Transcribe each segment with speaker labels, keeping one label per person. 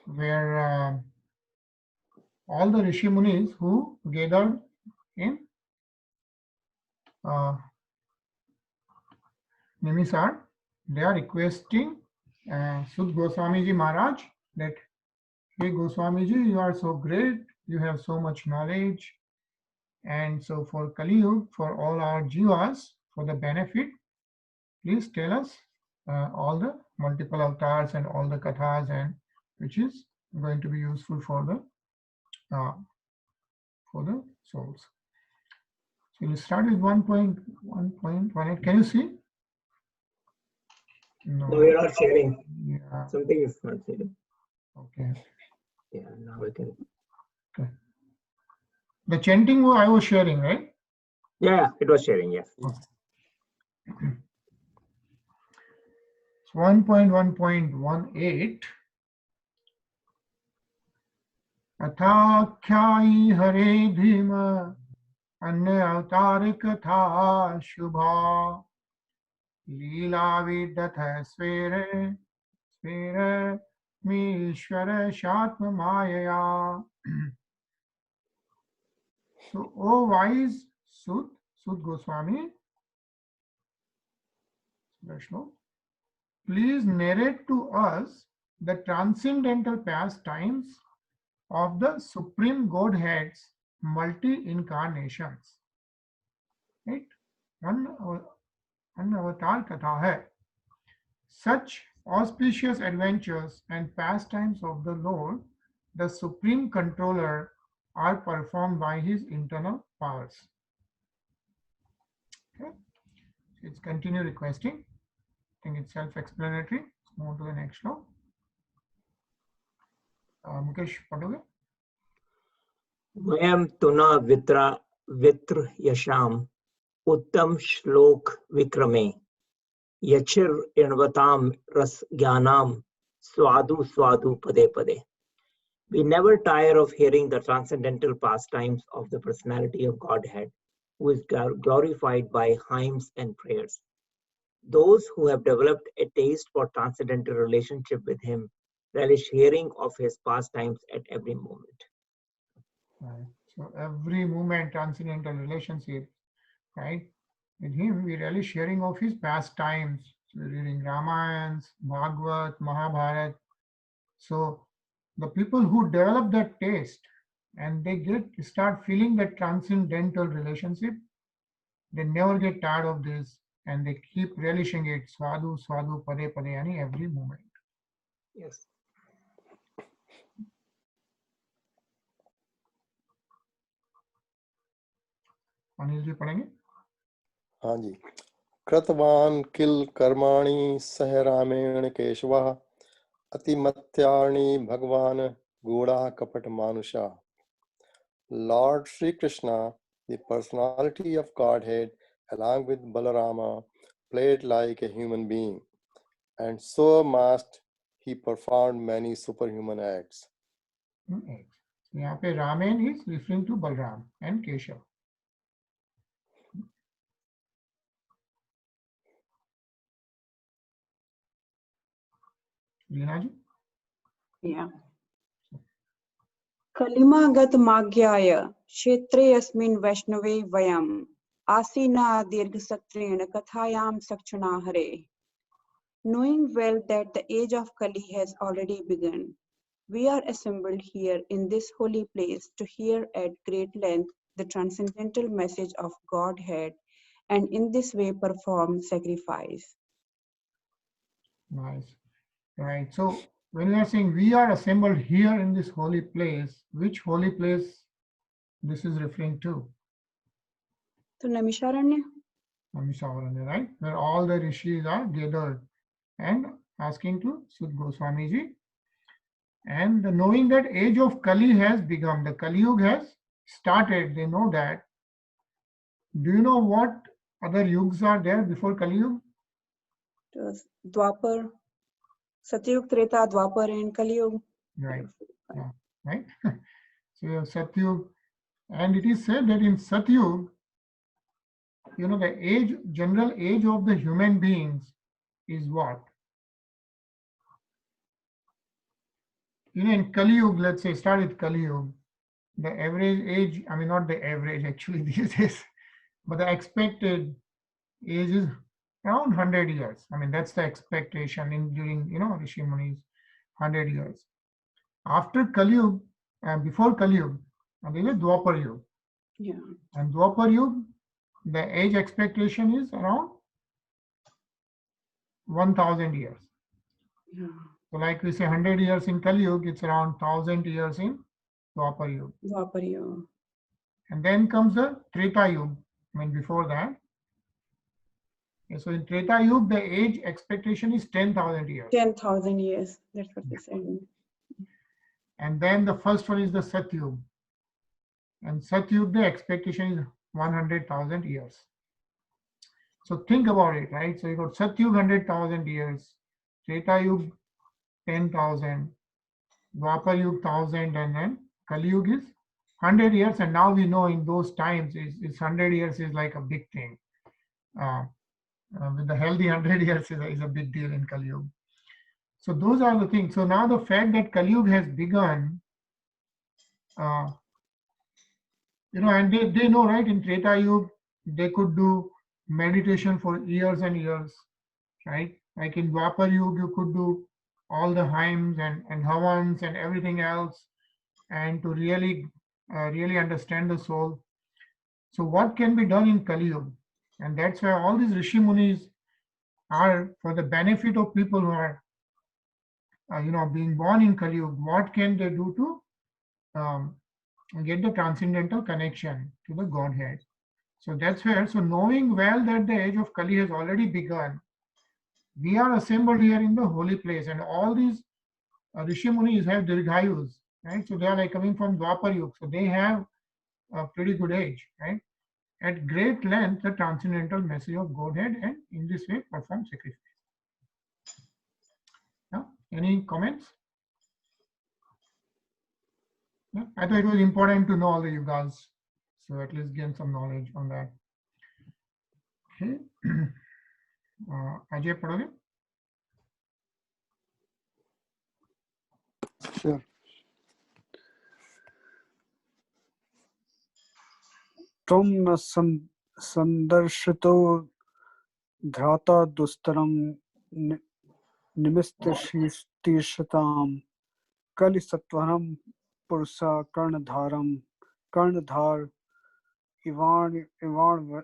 Speaker 1: where all the Rishi Munis who gathered in Nimisar, they are requesting Sud Goswami Ji Maharaj that, hey Goswami Ji, you are so great, you have so much knowledge, and so for Kali Yuga, for all our jivas, for the benefit, please tell us all the multiple avatars and all the kathas, and which is going to be useful for the souls. So we'll start with 1.1.18. Can you see?
Speaker 2: No, we are not sharing.
Speaker 1: Yeah.
Speaker 2: Something is not sharing.
Speaker 1: Okay.
Speaker 2: Yeah, now we can.
Speaker 1: Okay. The chanting I was sharing, right?
Speaker 2: Yeah, it was sharing, yes.
Speaker 1: Okay. So 1.1.18. अथाख्यायी हरे धीम अन्य अवतार कथा शुभा लीला विदथ swear swear मीश्वर शात्म मायया. So, O wise Sud Goswami, Vaishnav, please narrate to us the transcendental pastimes of the Supreme Godhead's multi-incarnations. Right? One avatar katha hai. Such auspicious adventures and pastimes of the Lord, the Supreme Controller, are performed by his internal powers. Okay. It's continue requesting. I think it's self-explanatory. Let's move to the next law. Mukesh, padhoge?
Speaker 2: Vayam tuna vitr yasham uttam shlok vikrame yachir invatam ras jnanam swadu swadu pade pade. We never tire of hearing the transcendental pastimes of the personality of Godhead, who is glorified by hymns and prayers. Those who have developed a taste for transcendental relationship with him relish hearing of his pastimes at every moment.
Speaker 1: Right. So every moment, transcendental relationship, right? With him, we relish hearing of his pastimes. So we're reading Ramayans, Bhagavad, Mahabharata. So the people who develop that taste and they start feeling that transcendental relationship, they never get tired of this and they keep relishing it. Swadu, swadu, pade, pade, yani every moment.
Speaker 2: Yes.
Speaker 1: Anil ji पढ़ेंगे?
Speaker 3: हाँ जी. कृतवान किल कर्माणि सह रामेण केशवः अतिमत्याणि भगवान गूढ़ा कपट मानुषा. Lord Sri Krishna, the personality of Godhead, along with Balarama, played like a human being, and so must he performed many superhuman acts.
Speaker 1: यहाँ पे Raman is referring to Balram and Keshav. Leena ji?
Speaker 4: Yeah. कलिमागत माज्ञाय क्षेत्रे अस्मिन् वैष्णवे वयम् आसीना दीर्घसत्रेण कथायां सक्षणा हरे. Knowing well that the age of Kali has already begun, we are assembled here in this holy place to hear at great length the transcendental message of Godhead and in this way perform sacrifice.
Speaker 1: Nice. Right. So when we are saying we are assembled here in this holy place, which holy place this is referring to?
Speaker 4: So Naimisharanya?
Speaker 1: Naimisharanya, right? Where all the rishis are gathered and asking to Sud Goswami Ji. And knowing that age of Kali has begun, the Kali Yuga has started, they know that. Do you know what other yugs are there before Kali Yuga?
Speaker 4: Dwapar, Satyug, Treta, Dwapar and Kali Yuga.
Speaker 1: Right. Yeah. Right. So you have Satyug, and it is said that in Satyug, you know, the age, general age of the human beings is what? in Kali Yuga, let's say start with Kali Yuga, the average age, I mean not the average actually these days, but the expected age is around 100 years. I mean that's the expectation in during Rishi Muni's 100 years. After Kali Yuga, before Kali Yuga, there is Dwapar Yuga.
Speaker 4: Yeah.
Speaker 1: And Dwapar Yuga, the age expectation is around 1000 years.
Speaker 4: Yeah.
Speaker 1: So like we say 100 years in Kali Yuga, it's around 1000 years in Dwapar Yuga.
Speaker 4: Dwapar Yuga.
Speaker 1: And then comes the Treta Yuga. I mean before that. Okay, so in Treta Yuga, the age expectation is 10,000 years.
Speaker 4: 10,000 years. That's what they said.
Speaker 1: And then the first one is the Satyuga. And Satyuga, the expectation is 100,000 years. So think about it, right? So you got Satyuga 100,000 years, Treta Yuga 10,000, Dwapar Yuga 1,000, and then Kali Yuga is 100 years. And now we know in those times, is 100 years is like a big thing. With the healthy 100 years is a big deal in Kali Yuga. So those are the things. So now the fact that Kali Yuga has begun, and they know, right? In Treta Yuga, they could do meditation for years and years, right? Like in Dwapar Yuga, you could do all the hymns and havans and everything else, and to really understand the soul. So what can be done in Kali Yuga? And that's why all these Rishi Munis are for the benefit of people who are, being born in Kali Yuga. What can they do to get the transcendental connection to the Godhead? So that's where, so knowing well that the age of Kali has already begun, we are assembled here in the holy place, and all these Rishi Munis have Dirghayus, right? So they are like coming from Dwapar Yuga, so they have a pretty good age, right? At great length, the transcendental message of Godhead, and in this way perform sacrifice. Yeah? Any comments? Yeah? I thought it was important to know all the yugas, so at least gain some knowledge on that. Okay. Ajay, padhoge?
Speaker 5: Sure. Tvam na sandarshito dhrata dustaram nimistishtishatam kali satvaram pursa karnadharam karnadhar ivarvam.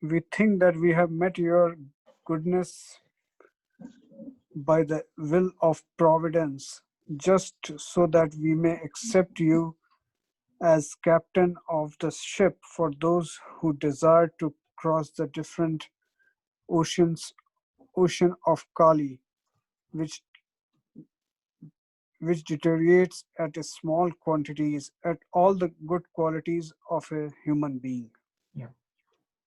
Speaker 5: We think that we have met your goodness by the will of providence, just so that we may accept you as captain of the ship for those who desire to cross the different ocean of Kali, which deteriorates at small quantities at all the good qualities of a human being.
Speaker 1: Yeah.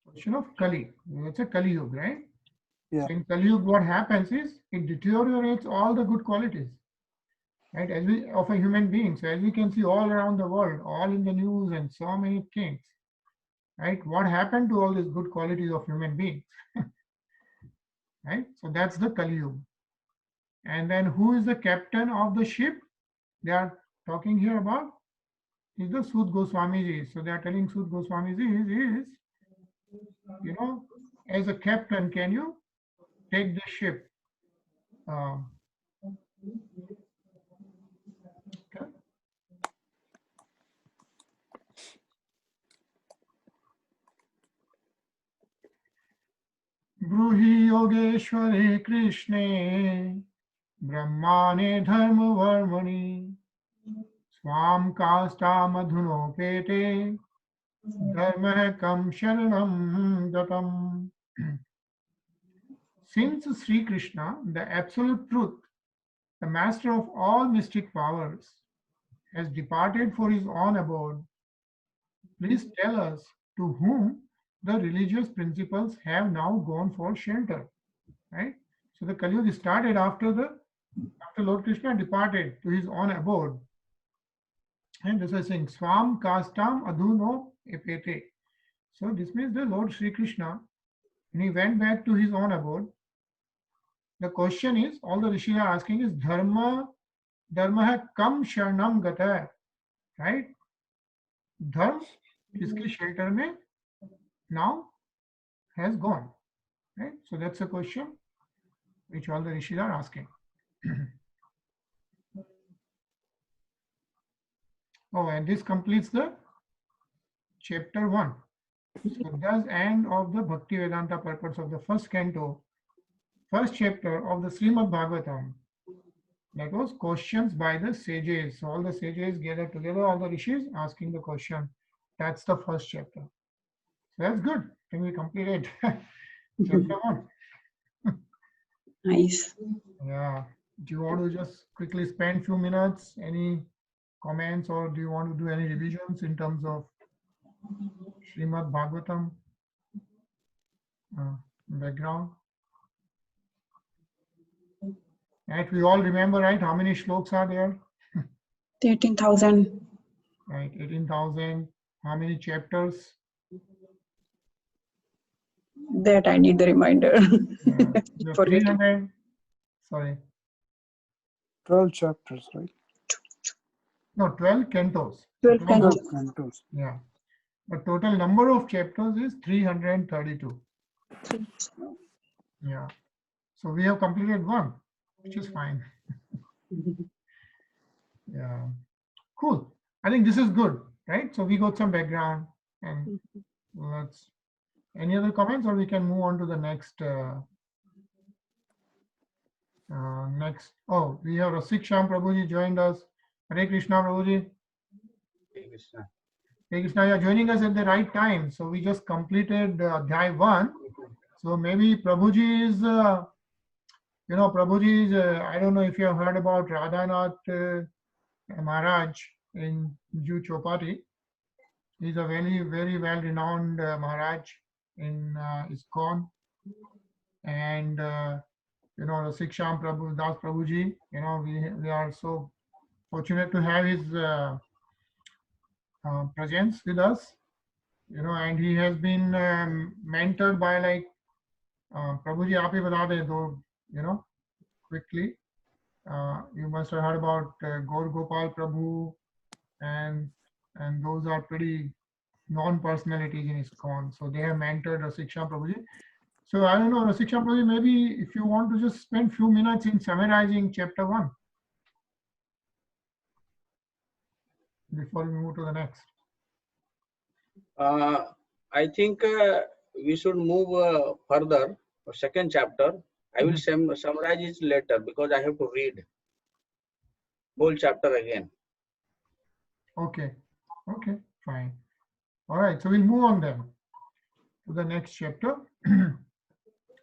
Speaker 1: Ocean of Kali. It's a Kali Yuga, right?
Speaker 5: Yeah.
Speaker 1: So in Kali Yuga, what happens is it deteriorates all the good qualities, right? Of a human being. So as we can see all around the world, all in the news and so many things, right? What happened to all these good qualities of human beings, right? So that's the Kali Yuga. And then who is the captain of the ship? They are talking here about is the Sud Goswamiji. So they are telling Sud Goswamiji is, as a captain, can you take the ship? Okay. Bruhi Yogeshware Krishne Brahmane Dharma Varmani Swam Kasta Madhuno Pete Dharma Kam Sharanam Gatam. Since Sri Krishna, the absolute truth, the master of all mystic powers, has departed for his own abode, please tell us to whom the religious principles have now gone for shelter, right? So the Kali Yuga started after Lord Krishna departed to his own abode. And this is saying, Swam Kastam Adhuno Epete. So this means the Lord Sri Krishna, when he went back to his own abode, the question is, all the rishis are asking is dharma kam sharanam gata, right? Dharma kiske shelter mein now has gone, right? So that's a question which all the rishis are asking. Oh, and this completes the chapter 1. So thus end of the Bhakti Vedanta purpose of the first canto, first chapter of the Srimad Bhagavatam. That was questions by the sages. So all the sages gathered together, all the rishis asking the question. That's the first chapter. So that's good. Can we complete it? Chapter 1.
Speaker 4: Nice.
Speaker 1: Yeah. Do you want to just quickly spend few minutes? Any comments, or do you want to do any revisions in terms of Srimad Bhagavatam background? Right, we all remember, right? How many shlokas are there?
Speaker 4: 13,000.
Speaker 1: Right, 18,000. How many chapters?
Speaker 4: That I need the reminder.
Speaker 1: The
Speaker 4: Forgetting.
Speaker 1: 300. Sorry,
Speaker 5: 12 chapters, right?
Speaker 1: no, 12 cantos.
Speaker 4: 12
Speaker 1: 12
Speaker 4: cantos.
Speaker 5: 12 cantos.
Speaker 1: Yeah. The total number of chapters is 332. Yeah. So we have completed one, which is fine. Yeah. Cool. I think this is good, right? So we got some background, and let's. Any other comments, or we can move on to the next. Next. Oh, we have Rasik Sham Prabhuji joined us. Hare Krishna Prabhuji. Hare Krishna, you are joining us at the right time. So we just completed Adhyay 1. So maybe Prabhuji is, Prabhuji is, I don't know if you have heard about Radhanath Maharaj in Juhu Chowpatty. He's a very, very well-renowned Maharaj in ISKCON. And, Rasik Sham Prabhu, Das Prabhuji, we are so fortunate to have his presence with us, and he has been mentored by like Prabhuji, aap hi bata de do, quickly. You must have heard about Gaur Gopal Prabhu, and those are pretty known personalities in ISKCON. So they have mentored Rasik Sham Prabhuji. So I don't know, Rasik Sham Prabhuji, maybe if you want to just spend few minutes in summarizing chapter 1 before we move to the next.
Speaker 6: I think we should move further. Second chapter. I will summarize it later because I have to read whole chapter again.
Speaker 1: Okay. Okay, fine. All right, so we'll move on then to the next chapter.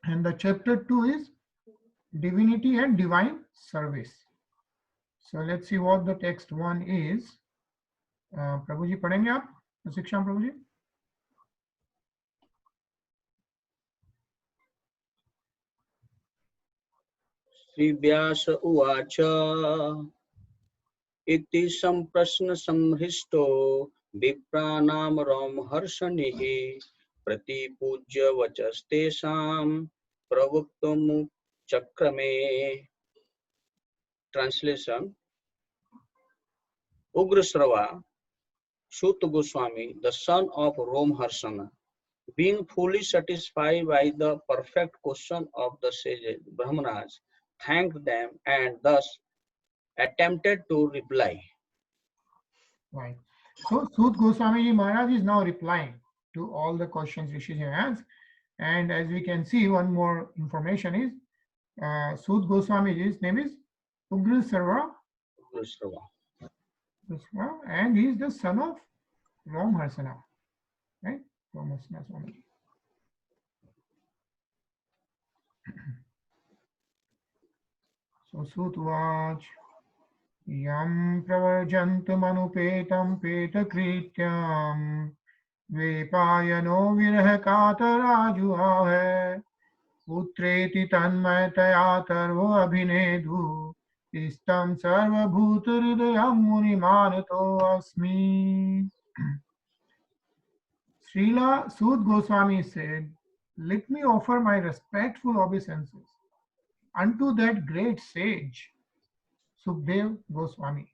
Speaker 1: And the chapter 2 is Divinity and Divine Service. So let's see what the text 1 is. Prabhuji, padhenge aap? Rasik Sham Prabhuji?
Speaker 6: Sri Vyasa Uvacha Iti Samprasna Samhristo Vipranam Ram Harshanihi Prati Pujya Vachastesam Pravuktam Chakrame. Translation. Ugrasrava Suta Goswami, the son of Romharsana, being fully satisfied by the perfect question of the sages, Brahmanas, thanked them and thus attempted to reply.
Speaker 1: Right. So Sut Goswami Maharaj is now replying to all the questions Rishi have asked. And as we can see, one more information is Sut Goswami's name is Ugrasrava, and he is the son of Romharsana, right? Romharsana Swami. So Sutuvach Yam Pravarjantumanupetam Petakrityam Vepayano Virah Katarajuave Putreti Tanmayataya Tarvo Abhinedhu Istam Sarva Bhutaridayam Munimanato Asmi. Srila Sut Goswami said, "Let me offer my respectful obeisances unto that great sage, Sukdev Goswami,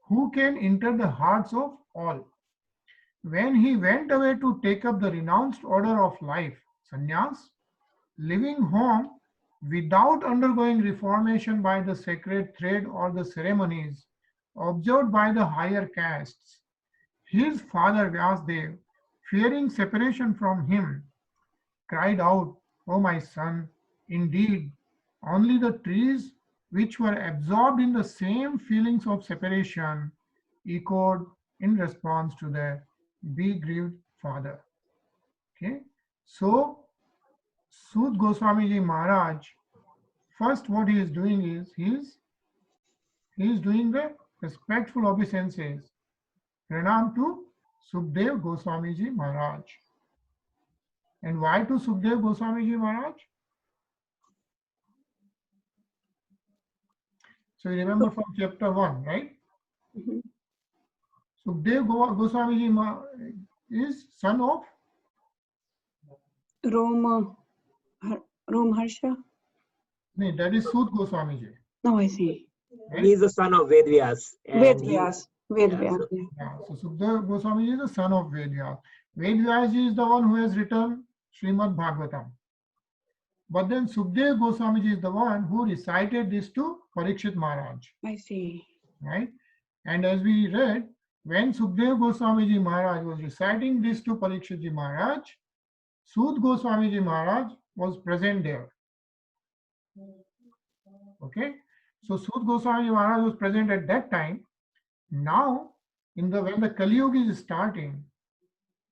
Speaker 1: who can enter the hearts of all. When he went away to take up the renounced order of life, sannyas, leaving home without undergoing reformation by the sacred thread or the ceremonies observed by the higher castes, his father Vyasdev, fearing separation from him, cried out, "O my son, indeed, only the trees which were absorbed in the same feelings of separation echoed in response to the begrieved father." Okay, so Sud Goswami Ji Maharaj, first what he is doing is he is doing the respectful obeisances. Pranam to Sukdev Goswami Ji Maharaj. And why to Sukdev Goswami Ji Maharaj? So you remember from chapter 1, right?
Speaker 4: Mhm.
Speaker 1: Sukdev Goswami Ji is son of
Speaker 4: Rom Harsha.
Speaker 1: no, that is Sud Goswami Ji.
Speaker 4: No, I see.
Speaker 1: Right?
Speaker 2: He is the son of Vedvyas.
Speaker 4: Ved
Speaker 2: And
Speaker 4: Vyas. Ved
Speaker 2: yeah,
Speaker 4: Vyas.
Speaker 2: so-
Speaker 4: Yeah.
Speaker 1: Yeah, so Sukdev Goswami Ji is the son of Vedyas. Vedyas is the one who has written Srimad Bhagavatam. But then Sukdev Goswami Ji is the one who recited this to Parikshit Maharaj.
Speaker 4: I see.
Speaker 1: Right? And as we read, when Sukdev Goswami Ji Maharaj was reciting this to Parikshit Ji Maharaj, Sud Goswami Ji Maharaj was present there. Okay, so Sud Goswami Ji Maharaj was present at that time. Now, when the Kali Yuga is starting,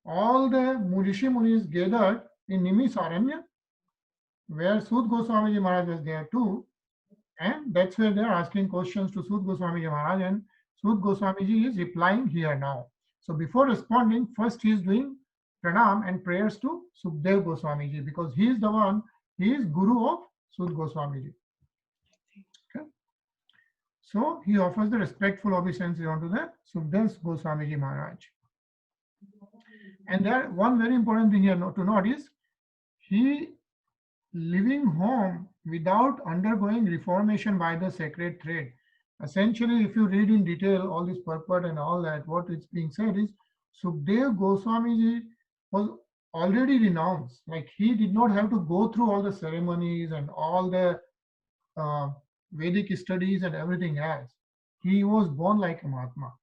Speaker 1: all the Rishi Munis gathered in Nimisaranya, where Sud Goswami Ji Maharaj was there too, and that's where they are asking questions to Sud Goswami Ji Maharaj, and Sud Goswami Ji is replying here now. So before responding, first he is doing pranam and prayers to Sukdev Goswami Ji, because he is the one, he is Guru of Sud Goswami Ji. Okay. So he offers the respectful obeisances onto the Sukdev Goswami Ji Maharaj. And there, one very important thing here to note is, he leaving home without undergoing reformation by the sacred thread. Essentially, if you read in detail all this purport and all that, what is being said is Sukdev Goswami Ji was already renounced. Like, he did not have to go through all the ceremonies and all the Vedic studies and everything else. He was born like a Mahatma.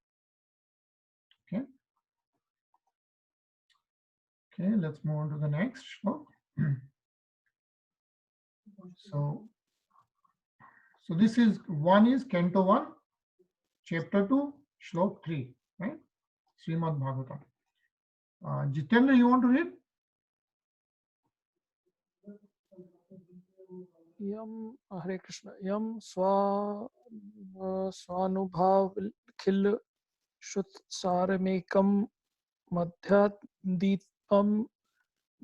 Speaker 1: Okay. Okay, let's move on to the next shlok. So this is one is Canto 1, Chapter 2, Shlok 3, right? Srimad Bhagavatam. Jitendra, you want to read?
Speaker 7: यम हरे कृष्ण यम स्वानुभाव खिल शुत सारमेकम मध्यादीपम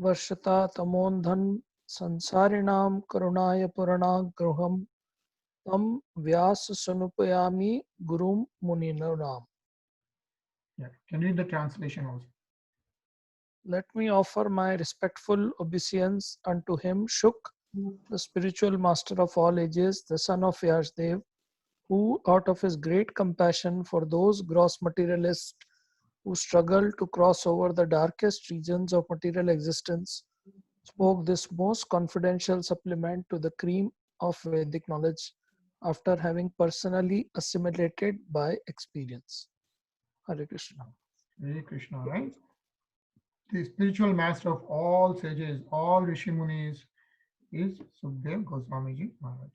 Speaker 7: वर्षता तमोन्धन संसारिणाम करुणाय पुराणाग्रहम तम व्यास सनुपयामि गुरुम मुनिनाम.
Speaker 1: Yeah, can you read the translation also?
Speaker 7: Let me offer my respectful obeisance unto him, Shuk, the spiritual master of all ages, the son of Vyasdev, who, out of his great compassion for those gross materialists who struggle to cross over the darkest regions of material existence, spoke this most confidential supplement to the cream of Vedic knowledge after having personally assimilated by experience. Hare Krishna.
Speaker 1: Hare Krishna, right? The spiritual master of all sages, all Rishi Munis, is Sukdev Goswami Ji Maharaj.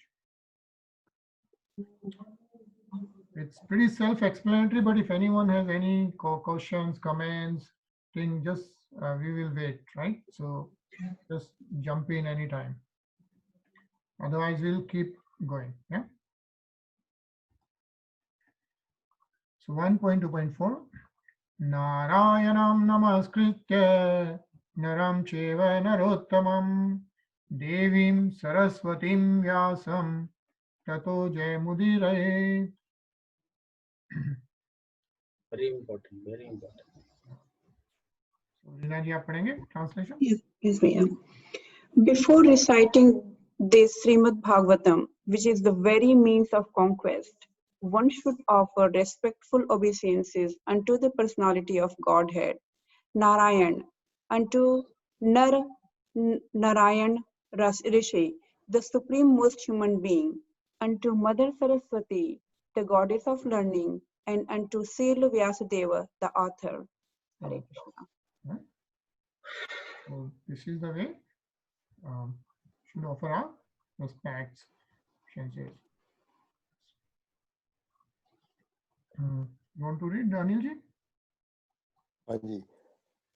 Speaker 1: It's pretty self-explanatory, but if anyone has any questions, comments, then just we will wait, right? So just jump in anytime. Otherwise, we'll keep going. Yeah. So 1.2.4. Narayanam namaskritya naram cheva narottamam devim saraswatim vyasam tato jayamudiraye.
Speaker 6: Very important, very important.
Speaker 1: So Rina ji, aap padhenge translation?
Speaker 4: Yes, Bhaiya. Before reciting this Srimad Bhagavatam, which is the very means of conquest, one should offer respectful obeisances unto the personality of Godhead, Narayan, unto Narayan Rishi, the supreme most human being, unto Mother Saraswati, the goddess of learning, and unto Srila Vyasadeva, the author. Hare Krishna.
Speaker 1: Right? So this is the way should offer our respects. You want to read, Anil ji?
Speaker 3: हाँ जी।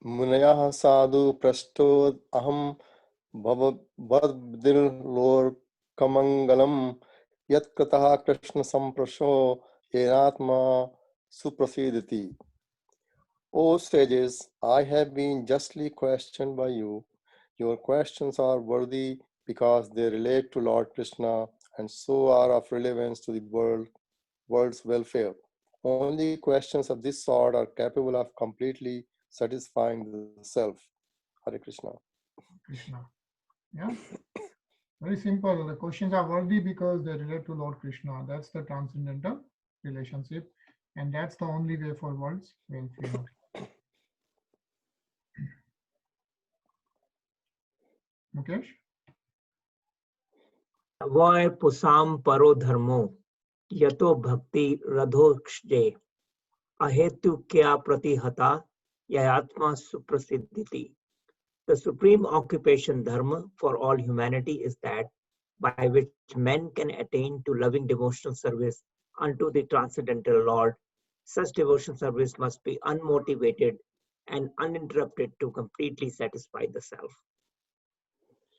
Speaker 3: मुनयः साधु पृष्ठो अहम भवद्दिलोकमङ्गलम् यत्कृतः Krishna संप्रशो येनात्मा सुप्रसीदति. O sages, I have been justly questioned by you. Your questions are worthy because they relate to Lord Krishna and so are of relevance to the world's welfare. Only questions of this sort are capable of completely satisfying the self. Hare Krishna.
Speaker 1: Krishna. Yeah. Very simple. The questions are worthy because they relate to Lord Krishna. That's the transcendental relationship. And that's the only way for world's welfare. Mukesh?
Speaker 2: Avoy pusam paro dharmo yato bhakti radhokshje ahetu kya pratihata yayatma suprasiddhiti. The supreme occupation dharma for all humanity is that by which men can attain to loving devotional service unto the transcendental Lord. Such devotional service must be unmotivated and uninterrupted to completely satisfy the self.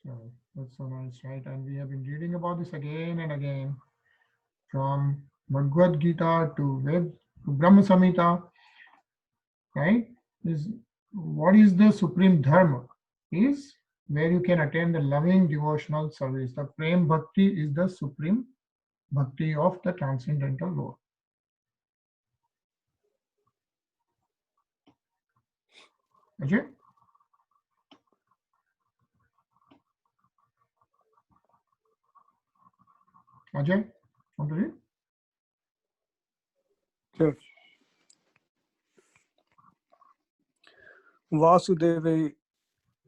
Speaker 1: So that's so nice, right? And we have been reading about this again and again, from Bhagavad Gita to Ved to Brahma Samhita, right? What is the supreme dharma? Is where you can attain the loving devotional service. The Prem Bhakti is the supreme bhakti of the transcendental Lord. Ajay? Ajay, want to read?
Speaker 5: Sure. Vasudeve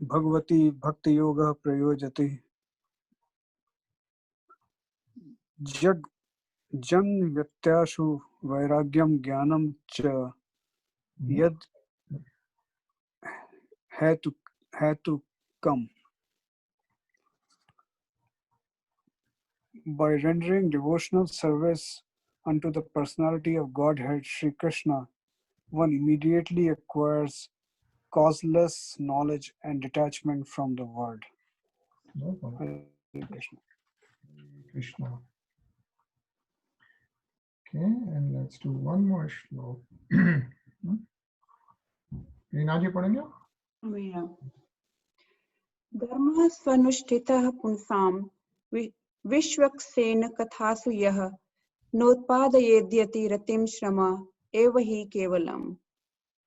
Speaker 5: Bhagavati Bhakti Yoga Prayojati Jag Jan Vyatyashu Vairagyam Jnanam Cha Yad Hetu Kam. By rendering devotional service unto the personality of Godhead Sri Krishna, one immediately acquires causeless knowledge and detachment from the world.
Speaker 1: No problem.
Speaker 5: Hare Krishna.
Speaker 1: Krishna. Okay, and let's do one more shloka. Rinaji padenge?
Speaker 4: Dharma svanushtitah punsam vishwaksena kathasu yah notpadayedyati ratim shrama evahi kevalam.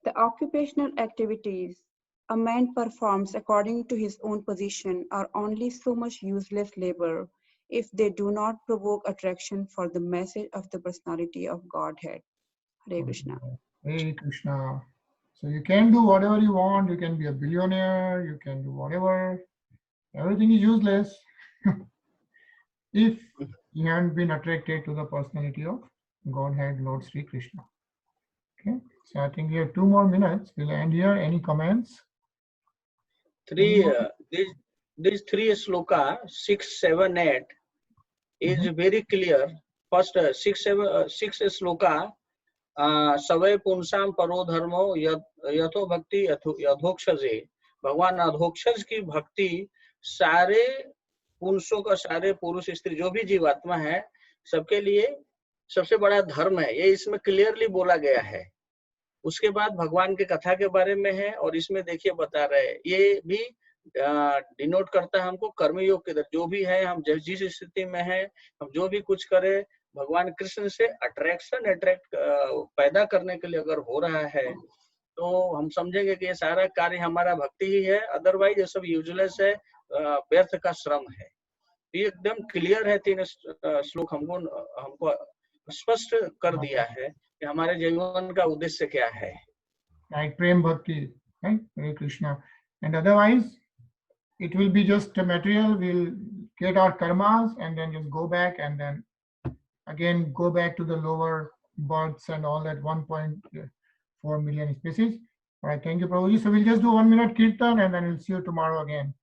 Speaker 4: The occupational activities a man performs according to his own position are only so much useless labor if they do not provoke attraction for the message of the personality of Godhead. Hare Krishna.
Speaker 1: Hare Krishna. So you can do whatever you want. You can be a billionaire. You can do whatever. Everything is useless if you haven't been attracted to the personality of Godhead, Lord Sri Krishna. Okay. So I think we have 2 more minutes. We'll end here. Any comments?
Speaker 6: These 3 sloka 6, 7, 8 is very clear. First 6 sloka सवय पुंसाम परो धर्मो यथो भक्ति यथोक्षजे. भगवान अधोक्षज की भक्ति सारे पुरुषों का, सारे पुरुष स्त्री जो भी जीवात्मा है सबके लिए सबसे बड़ा धर्म है. ये इसमें क्लियरली बोला गया है. उसके बाद भगवान के कथा के बारे में है और इसमें देखिए बता रहे हैं ये भी डिनोट करता है हमको कर्मयोग के जो भी है, हम जिस स्थिति में है, हम जो भी कुछ करें भगवान कृष्ण से अट्रैक्ट पैदा करने के लिए अगर हो रहा है तो हम समझेंगे कि ये सारा कार्य हमारा भक्ति ही है. अदरवाइज ये सब यूजलेस है, व्यर्थ का श्रम है. ये एकदम क्लियर है, 3 श्लोक हमको स्पष्ट कर दिया है कि हमारे जीवन का उद्देश्य क्या है.
Speaker 1: Right, Prem Bhakti, right? Hare Krishna. And otherwise, it will be just a material. We'll get our karmas and then just go back and then again go back to the lower births and all that 1.4 million species. All right, thank you, Prabhuji. So we'll just do 1 minute kirtan and then we'll see you tomorrow again.